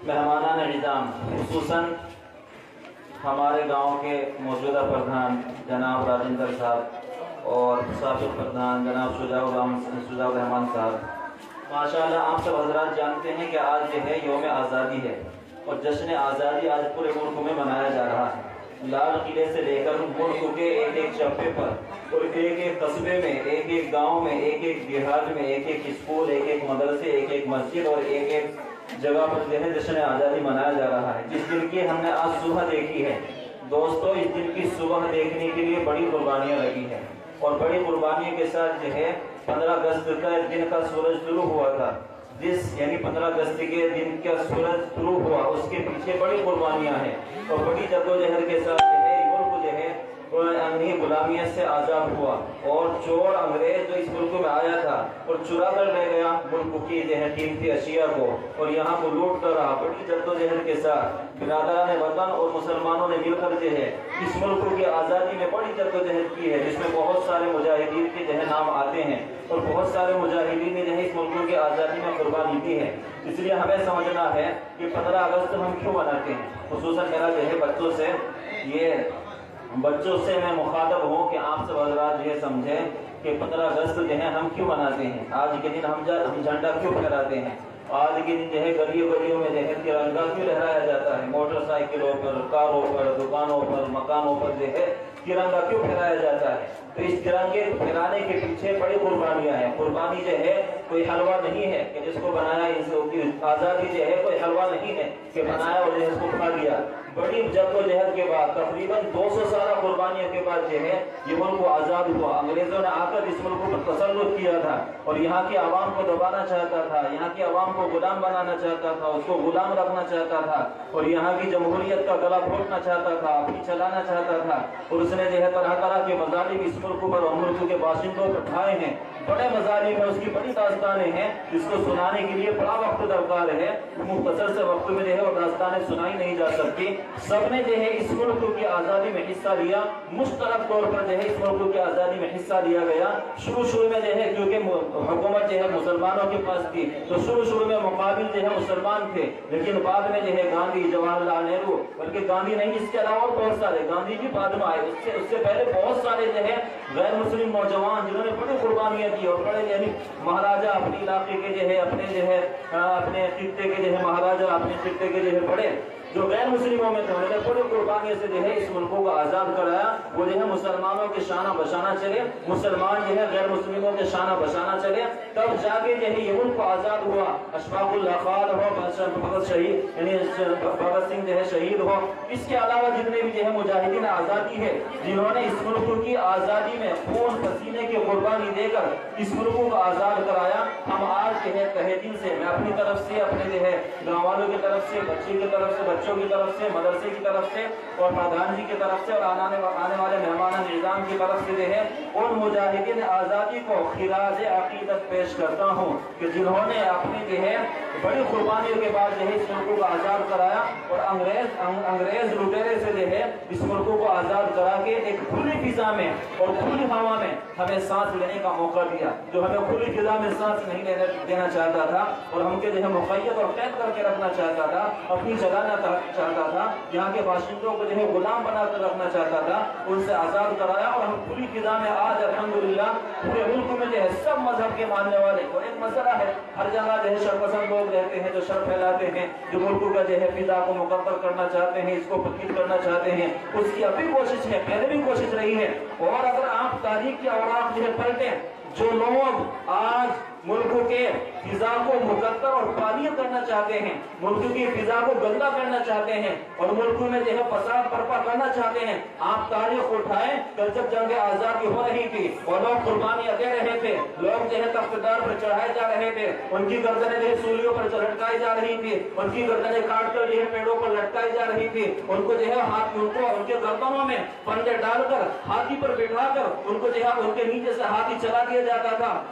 مہمانان نظام، خصوصاً ہمارے گاؤں کے موجودہ پردھان جناب راجندر صاحب اور سابق پردھان جناب شجاع الرحمان صاحب، ماشاءاللہ آپ سب حضرات جانتے ہیں کہ آج جو ہے یوم آزادی ہے اور جشن آزادی آج پورے ملک میں منایا جا رہا ہے۔ لال قلعے سے لے کر ملک کے ایک ایک چپے پر اور ایک ایک قصبے میں، ایک ایک گاؤں میں، ایک ایک دیہات میں، ایک ایک اسکول، ایک ایک مدرسے، ایک ایک مسجد اور ایک ایک جگہ پر جو ہے جشن آزادی منایا جا رہا ہے، جس دن کی ہم نے آج صبح دیکھی ہے۔ دوستو، اس دن کی صبح دیکھنے کے لیے بڑی قربانیاں لگی ہیں اور بڑی قربانیوں کے ساتھ جو ہے 15 اگست کا دن کا سورج طلوع ہوا تھا، یعنی 15 اگست کے دن کا سورج طلوع ہوا، اس کے پیچھے بڑی قربانیاں ہیں اور بڑی جدوجہد کے ساتھ جو ہے ملک جو ہے انگریزی غلامیت سے آزاد ہوا اور چور انگریز جو اس ملک میں آیا تھا اور چرا کر لے گیا ملک کی جو ہے قیمتی اشیاء کو اور یہاں کو لوٹ کر رہا۔ بڑی جدوجہد کے ساتھ برادران وطن اور مسلمانوں نے مل کر جو ہے اس ملک کی آزادی میں بڑی جدوجہد کی ہے، جس میں بہت سارے مجاہدین کے جو ہے نام آتے ہیں اور بہت سارے مجاہدین نے جو ہے اس ملک کی آزادی میں قربانی دی ہے۔ اس لیے ہمیں سمجھنا ہے کہ 15 اگست ہم کیوں مناتے ہیں۔ خصوصاً میرا جو ہے بچوں سے میں مخاطب ہوں کہ آپ سب حضرات یہ سمجھیں کہ 15 اگست جو ہے ہم کیوں مناتے ہیں، آج کے دن ہم جھنڈا کیوں پھہراتے ہیں، آج کے دن جو ہے گلیوں میں جو ہے ترنگا کیوں لہرایا جاتا ہے، موٹر سائیکلوں پر، کاروں پر، دکانوں پر، مکانوں پر جو ہے ترنگا کیوں پھیلایا جاتا ہے۔ تو اس ترنگے پھیلانے کے پیچھے بڑی قربانیاں ہیں۔ قربانی جو ہے کوئی حلوہ نہیں ہے کہ جس کو بنایا، آزادی جو ہے کوئی حلوہ نہیں ہے کہ بنایا اور اس کو کھا لیا۔ بڑی جدوجہد کے بعد تقریباً 200 سالہ قربانیوں کے بعد جو ہے یہ ملک آزاد ہوا۔ انگریزوں نے آ کر اس ملک پر تسلط کیا تھا اور یہاں کی عوام کو دبانا چاہتا تھا، یہاں کی عوام کو غلام بنانا چاہتا تھا، اس کو غلام رکھنا چاہتا تھا اور یہاں کی جمہوریت کا گلا گھونٹنا چاہتا تھا، اپنی چلانا چاہتا تھا اور اس نے جو ہے طرح طرح کے مظالم اس ملک پر اور ملک کے باشندوں پر اٹھائے ہیں۔ بڑے مظالم ہیں، اس کی بڑی داستانیں ہیں جس کو سنانے کے لیے بڑا وقت درکار ہے، مختصر سے وقت میں جو ہے وہ داستانیں سنائی نہیں جا سکتی۔ سب نے جو ہے اس ملک کی آزادی میں حصہ لیا، مشترک طور پر جو ہے اس ملک کی آزادی میں حصہ لیا گیا۔ شروع میں جو ہے کیونکہ حکومت جو ہے مسلمانوں کے پاس تھی تو شروع میں مقابل جو ہے مسلمان تھے، لیکن بعد میں جو ہے گاندھی، جواہر لال نہرو، بلکہ گاندھی نہیں اس کے علاوہ بہت سارے، گاندھی بھی بعد میں آئے، اس سے پہلے بہت سارے جو ہے غیر مسلم نوجوان جنہوں نے بڑی قربانیاں دی اور بڑے یعنی مہاراجا اپنے علاقے کے جو ہے اپنے خطے کے جو ہے مہاراجا اپنے خطے کے جو ہے بڑے جو غیر مسلموں میں تھے، انہوں نے بڑی قربانیوں سے جو ہے اس ملک کو آزاد کرایا۔ وہ جو ہے مسلمانوں کے شانہ بشانہ چلے، مسلمان جو ہے غیر مسلموں کے شانہ بشانہ چلے، تب جا کے جو ہے یہ ملک آزاد ہوا۔ اشفاق اللہ خان ہو، بھگت شہید یعنی بھگت سنگھ جو ہے شہید ہو، اس کے علاوہ جتنے بھی جو ہے مجاہدین آزادی ہے جنہوں نے اس ملک کی آزادی میں خون پسینے کی قربانی دے کر اس ملک کو آزاد کرایا، ہم آج جو ہے تہہ دل سے میں اپنی طرف سے، اپنے جو ہے گاؤں والوں کی طرف سے، بچوں کی طرف سے، مدرسے کی طرف سے اور پردھان جی کی طرف سے اور آنے والے مہمان نظام کی طرف سے جو ہے ان مجاہدین آزادی کو خراج عقیدت پیش کرتا ہوں کہ جنہوں نے اپنی جو ہے بڑی قربانیوں کے بعد جو ہے اس ملک کو آزاد کرایا اور انگریز لٹیرے سے جو ہے اس ملک کو آزاد کرا کے ایک کھلی فضا میں اور کھلی ہوا میں ہمیں سانس لینے کا موقع دیا۔ جو ہمیں کھلی فضا میں سانس نہیں دینا چاہتا تھا اور ہم کے جو ہے مقید اور قید کر کے رکھنا چاہتا تھا، اپنی چلانا چاہتا تھا، یہاں کے باشندوں کو جو ہے غلام بنا کر رکھنا چاہتا تھا، ان سے آزاد کرایا اور ہم کھلی فضا میں آج الحمدللہ پورے ملک میں جو ہے سب مذہب کے ماننے والے، اور ایک مسئلہ ہے ہر جگہ جو ہے شر پسند لوگ رہتے ہیں جو شر پھیلاتے ہیں، جو ملک کا جو ہے فضا کو مقرر کرنا چاہتے ہیں، اس کو پکیل کرنا چاہتے ہیں، اس کی ابھی کوشش ہے، پہلے بھی کوشش رہی ہے۔ اور اگر آپ تاریخ کے اوراق جو ہے پلٹیں، جو لوگ آج ملک کے فضا کو مقدر اور پالیت کرنا چاہتے ہیں، ملک کی فضا کو گندا کرنا چاہتے ہیں اور ملک میں جو ہے فساد برپا کرنا چاہتے ہیں، آپ تاریخ اٹھائیں کہ جب جنگ آزادی ہو رہی تھی اور لوگ قربانیاں دے رہے تھے، لوگ جو ہے تختدار پر چڑھائے جا رہے تھے، ان کی گردنیں جو ہے سولیوں پر لٹکائی جا رہی تھی، ان کی گردنیں کاٹ کر جو ہے پیڑوں پر لٹکائی جا رہی تھی، ان کو جو ہے ان کے گردنوں میں پندے ڈال کر ہاتھی پر بٹھا کر ان کو جو ہے ان کے نیچے سے ہاتھی چلا دیا جاتا تھا،